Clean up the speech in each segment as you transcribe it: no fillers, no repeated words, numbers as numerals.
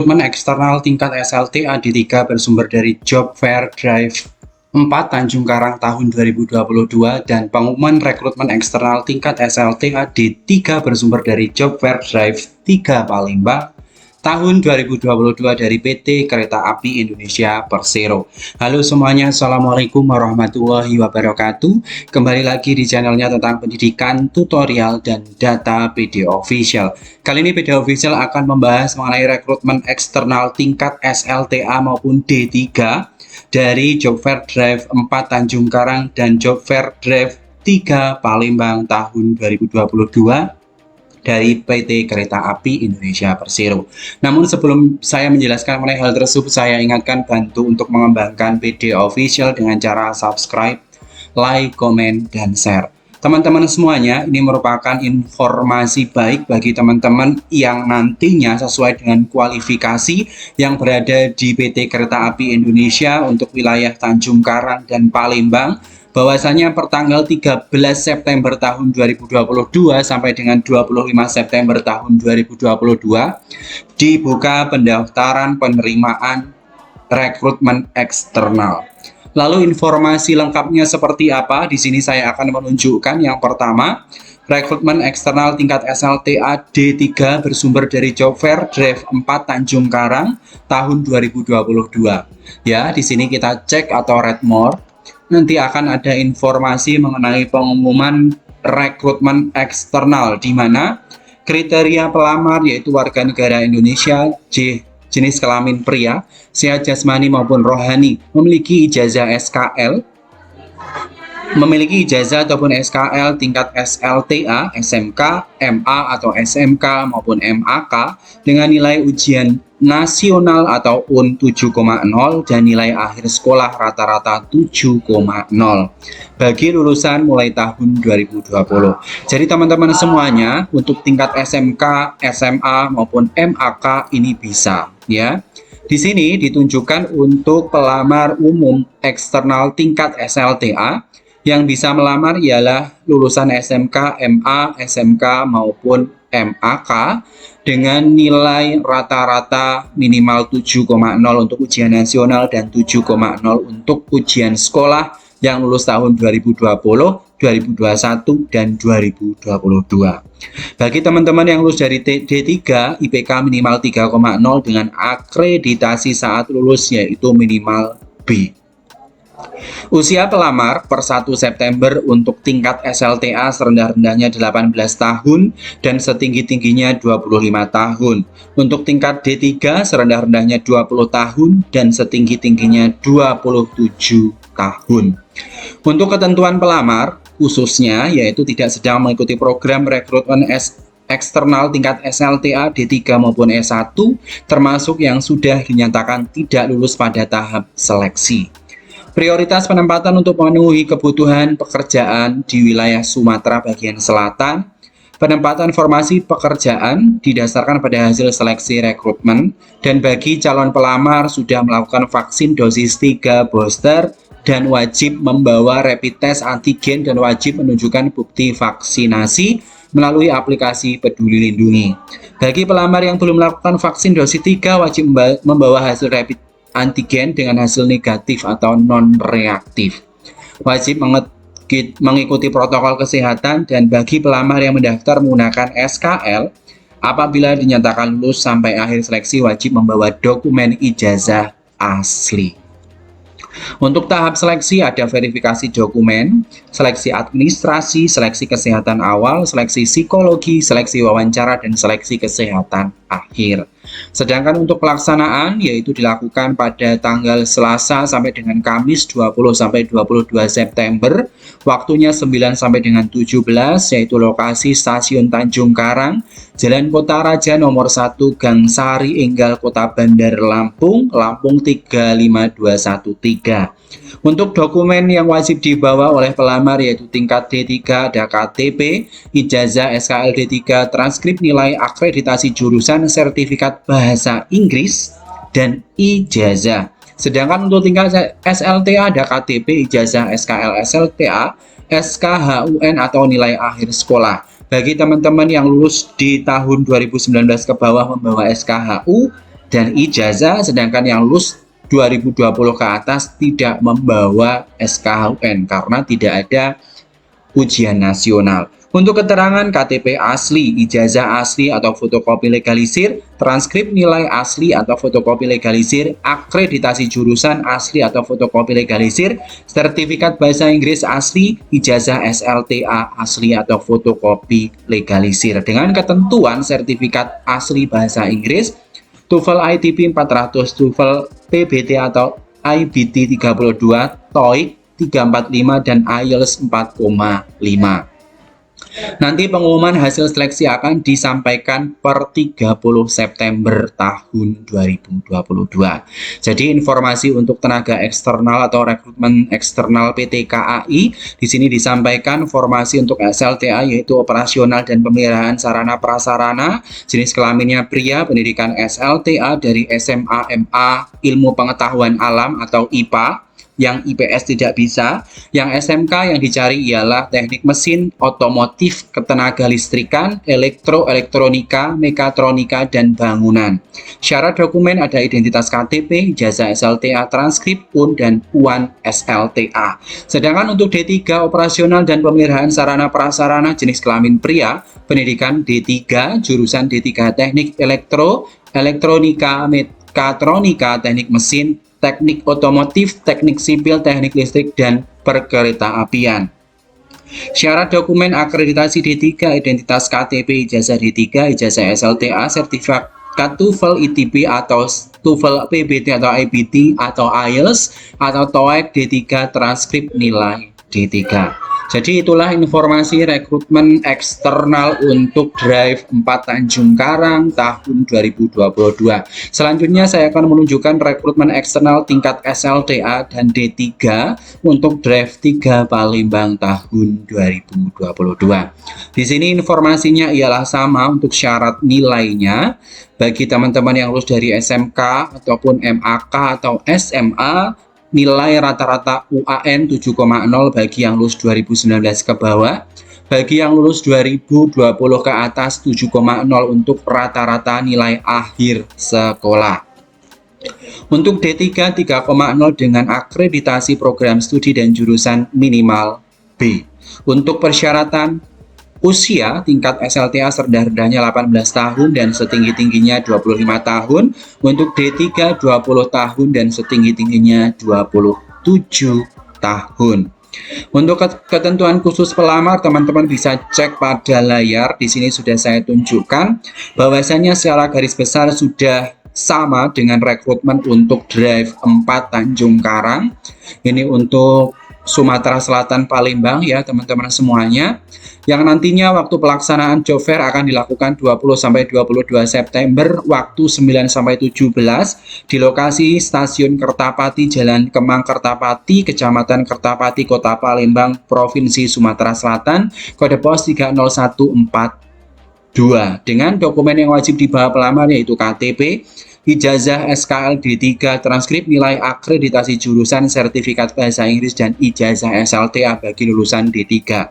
Rekrutmen eksternal tingkat SLTA D3 bersumber dari Job Fair Drive 4 Tanjung Karang tahun 2022 dan pengumuman rekrutmen eksternal tingkat SLTA D3 bersumber dari Job Fair Drive 3 Palembang tahun 2022 dari PT Kereta Api Indonesia Persero. Halo semuanya, Assalamualaikum warahmatullahi wabarakatuh. Kembali lagi di channelnya tentang pendidikan, tutorial, dan data PD Official. Kali ini PD Official akan membahas mengenai rekrutmen eksternal tingkat SLTA maupun D3 dari Job Fair Drive 4 Tanjung Karang dan Job Fair Drive 3 Palembang tahun 2022 dari PT Kereta Api Indonesia Persero. Namun sebelum saya menjelaskan mengenai hal tersebut, saya ingatkan bantu untuk mengembangkan PD Official dengan cara subscribe, like, komen, dan share. Teman-teman semuanya, ini merupakan informasi baik bagi teman-teman yang nantinya sesuai dengan kualifikasi yang berada di PT Kereta Api Indonesia untuk wilayah Tanjung Karang dan Palembang, bahwasanya pertanggal 13 September tahun 2022 sampai dengan 25 September tahun 2022 dibuka pendaftaran penerimaan rekrutmen eksternal. Lalu informasi lengkapnya seperti apa? Di sini saya akan menunjukkan. Yang pertama, rekrutmen eksternal tingkat SLTA D3 bersumber dari Job Fair Drive 4 Tanjung Karang tahun 2022. Ya, di sini kita cek atau read more. Nanti akan ada informasi mengenai pengumuman rekrutmen eksternal di mana kriteria pelamar yaitu warga negara Indonesia, jenis kelamin pria, sehat jasmani maupun rohani, memiliki ijazah SKL, memiliki ijazah ataupun SKL tingkat SLTA, SMK, MA atau SMK maupun MAK dengan nilai ujian nasional atau UN 7,0 dan nilai akhir sekolah rata-rata 7,0 bagi lulusan mulai tahun 2020. Jadi teman-teman semuanya untuk tingkat SMK, SMA maupun MAK ini bisa ya. Di sini ditunjukkan untuk pelamar umum eksternal tingkat SLTA yang bisa melamar ialah lulusan SMK, MA, SMK maupun MAK dengan nilai rata-rata minimal 7,0 untuk ujian nasional dan 7,0 untuk ujian sekolah yang lulus tahun 2020, 2021, dan 2022. Bagi teman-teman yang lulus dari D3, IPK minimal 3,0 dengan akreditasi saat lulus yaitu minimal B. Usia pelamar per 1 September untuk tingkat SLTA serendah-rendahnya 18 tahun dan setinggi-tingginya 25 tahun. Untuk tingkat D3 serendah-rendahnya 20 tahun dan setinggi-tingginya 27 tahun. Untuk ketentuan pelamar khususnya yaitu tidak sedang mengikuti program rekrutmen eksternal tingkat SLTA D3 maupun S1 termasuk yang sudah dinyatakan tidak lulus pada tahap seleksi. Prioritas penempatan untuk memenuhi kebutuhan pekerjaan di wilayah Sumatera bagian selatan. Penempatan formasi pekerjaan didasarkan pada hasil seleksi rekrutmen dan bagi calon pelamar sudah melakukan vaksin dosis 3 booster dan wajib membawa rapid test antigen dan wajib menunjukkan bukti vaksinasi melalui aplikasi Peduli Lindungi. Bagi pelamar yang belum melakukan vaksin dosis 3 wajib membawa hasil rapid antigen dengan hasil negatif atau non-reaktif. Wajib mengikuti protokol kesehatan dan bagi pelamar yang mendaftar menggunakan SKL, apabila dinyatakan lulus sampai akhir seleksi wajib membawa dokumen ijazah asli. Untuk tahap seleksi ada verifikasi dokumen, seleksi administrasi, seleksi kesehatan awal, seleksi psikologi, seleksi wawancara, dan seleksi kesehatan akhir. Sedangkan untuk pelaksanaan yaitu dilakukan pada tanggal Selasa sampai dengan Kamis 20 sampai 22 September, waktunya 9 sampai dengan 17 yaitu lokasi Stasiun Tanjung Karang, Jalan Kota Raja nomor 1 Gang Sari Enggal Kota Bandar Lampung, Lampung 35213. Untuk dokumen yang wajib dibawa oleh pelamar yaitu tingkat D3 ada KTP, ijazah SKL D3, transkrip nilai akreditasi jurusan, sertifikat bahasa Inggris, dan ijazah. Sedangkan untuk tingkat SLTA ada KTP, ijazah SKL SLTA, SKHUN atau nilai akhir sekolah. Bagi teman-teman yang lulus di tahun 2019 ke bawah membawa SKHU, dan ijazah, sedangkan yang lulus 2020 ke atas tidak membawa SKHUN karena tidak ada ujian nasional. Untuk keterangan KTP asli, ijazah asli atau fotokopi legalisir, transkrip nilai asli atau fotokopi legalisir, akreditasi jurusan asli atau fotokopi legalisir, sertifikat bahasa Inggris asli, ijazah SLTA asli atau fotokopi legalisir. Dengan ketentuan sertifikat asli bahasa Inggris, TOEFL ITP 400, TOEFL PBT atau IBT 32, TOEIC 345 dan IELTS 4,5. Nanti pengumuman hasil seleksi akan disampaikan per 30 September tahun 2022. Jadi informasi untuk tenaga eksternal atau rekrutmen eksternal PT KAI di sini disampaikan informasi untuk SLTA yaitu operasional dan pemeliharaan sarana prasarana, jenis kelaminnya pria, pendidikan SLTA dari SMA MA Ilmu Pengetahuan Alam atau IPA. Yang IPS tidak bisa, yang SMK yang dicari ialah teknik mesin, otomotif, ketenaga listrikan, elektronika, mekatronika, dan bangunan. Syarat dokumen ada identitas KTP, ijazah SLTA, transkrip, UN, dan UAN SLTA. Sedangkan untuk D3 operasional dan pemeliharaan sarana prasarana jenis kelamin pria, pendidikan D3, jurusan D3 teknik elektronika, mekatronika, teknik mesin, teknik otomotif, teknik sipil, teknik listrik, dan perkereta-apian. Syarat dokumen akreditasi D3, identitas KTP, ijazah D3, ijazah SLTA, sertifikat TOEFL ITP atau TOEFL PBT atau IBT atau IELTS atau TOEIC D3, transkrip nilai D3. Jadi itulah informasi rekrutmen eksternal untuk Drive 4 Tanjung Karang tahun 2022. Selanjutnya saya akan menunjukkan rekrutmen eksternal tingkat SLTA dan D3 untuk Drive 3 Palembang tahun 2022. Di sini informasinya ialah sama untuk syarat nilainya. Bagi teman-teman yang lulus dari SMK ataupun MAK atau SMA, nilai rata-rata UAN 7,0 bagi yang lulus 2019 ke bawah. Bagi yang lulus 2020 ke atas 7,0 untuk rata-rata nilai akhir sekolah. Untuk D3 3,0 dengan akreditasi program studi dan jurusan minimal B. Untuk persyaratan usia tingkat SLTA serendah-rendahnya 18 tahun dan setinggi-tingginya 25 tahun. Untuk D3 20 tahun dan setinggi-tingginya 27 tahun. Untuk ketentuan khusus pelamar, teman-teman bisa cek pada layar. Di sini sudah saya tunjukkan bahwasanya secara garis besar sudah sama dengan rekrutmen untuk Drive 4 Tanjung Karang. Ini untuk Sumatera Selatan Palembang ya teman-teman semuanya, yang nantinya waktu pelaksanaan job fair akan dilakukan 20-22 September waktu 9-17 di lokasi Stasiun Kertapati, Jalan Kemang Kertapati, Kecamatan Kertapati, Kota Palembang, Provinsi Sumatera Selatan, kode pos 30142. Dengan dokumen yang wajib dibawa pelamar yaitu KTP, ijazah SKL D3, transkrip nilai akreditasi jurusan, sertifikat bahasa Inggris, dan ijazah SLTA bagi lulusan D3.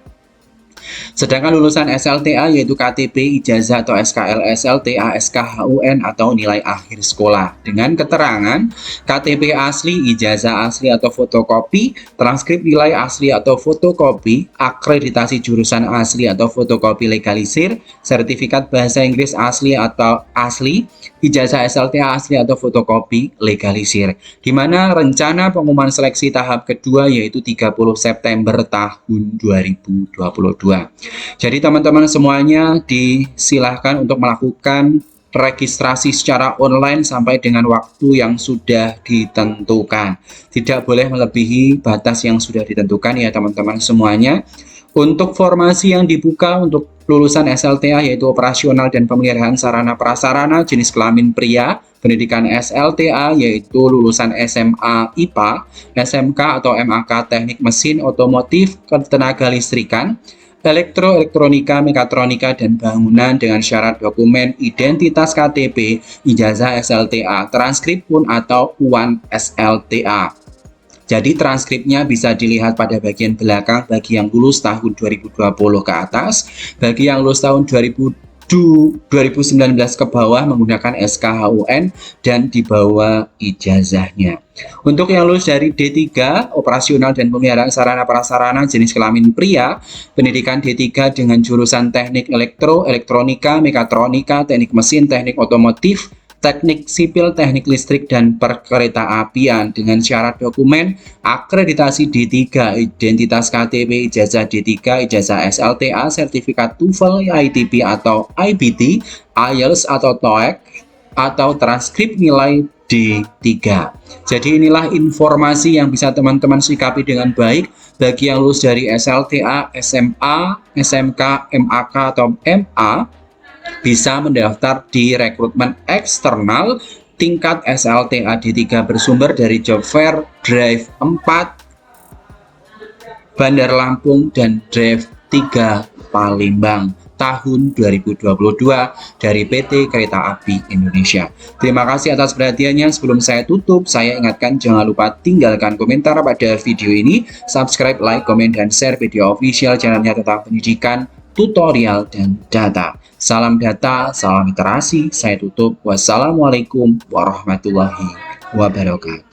Sedangkan lulusan SLTA yaitu KTP, ijazah atau SKL SLTA, SKHUN atau nilai akhir sekolah dengan keterangan KTP asli, ijazah asli atau fotokopi, transkrip nilai asli atau fotokopi, akreditasi jurusan asli atau fotokopi legalisir, sertifikat bahasa Inggris asli atau asli, ijazah SLTA asli atau fotokopi legalisir. Di mana rencana pengumuman seleksi tahap kedua yaitu 30 September tahun 2022. Jadi teman-teman semuanya disilahkan untuk melakukan registrasi secara online sampai dengan waktu yang sudah ditentukan. Tidak boleh melebihi batas yang sudah ditentukan ya teman-teman semuanya. Untuk formasi yang dibuka untuk lulusan SLTA yaitu operasional dan pemeliharaan sarana prasarana jenis kelamin pria, pendidikan SLTA yaitu lulusan SMA IPA, SMK atau MAK teknik mesin, otomotif, ketenaga listrikan, elektronika, mekatronika, dan bangunan dengan syarat dokumen identitas KTP, ijazah SLTA, transkrip PUN atau UAN SLTA. Jadi transkripnya bisa dilihat pada bagian belakang bagi yang lulus tahun 2020 ke atas, bagi yang lulus tahun 2019 2019 ke bawah menggunakan SKHUN dan dibawa ijazahnya. Untuk yang lulus dari D3, operasional dan pemeliharaan sarana prasarana jenis kelamin pria, pendidikan D3 dengan jurusan teknik elektro, elektronika, mekatronika, teknik mesin, teknik otomotif, teknik sipil, teknik listrik, dan perkeretaapian dengan syarat dokumen akreditasi D3, identitas KTP, ijazah D3, ijazah SLTA, sertifikat TOEFL, ITP atau IBT, IELTS atau TOEIC, atau transkrip nilai D3. Jadi inilah informasi yang bisa teman-teman sikapi dengan baik bagi yang lulus dari SLTA, SMA, SMK, MAK, atau MA, bisa mendaftar di rekrutmen eksternal tingkat SLTA D3 bersumber dari Job Fair Drive 4 Bandar Lampung dan Drive 3 Palembang tahun 2022 dari PT Kereta Api Indonesia. Terima kasih atas perhatiannya. Sebelum saya tutup, saya ingatkan jangan lupa tinggalkan komentar pada video ini, subscribe, like, komen, dan share video official channelnya tentang pendidikan, tutorial, dan data. Salam data, salam literasi. Saya tutup. Wassalamualaikum warahmatullahi wabarakatuh.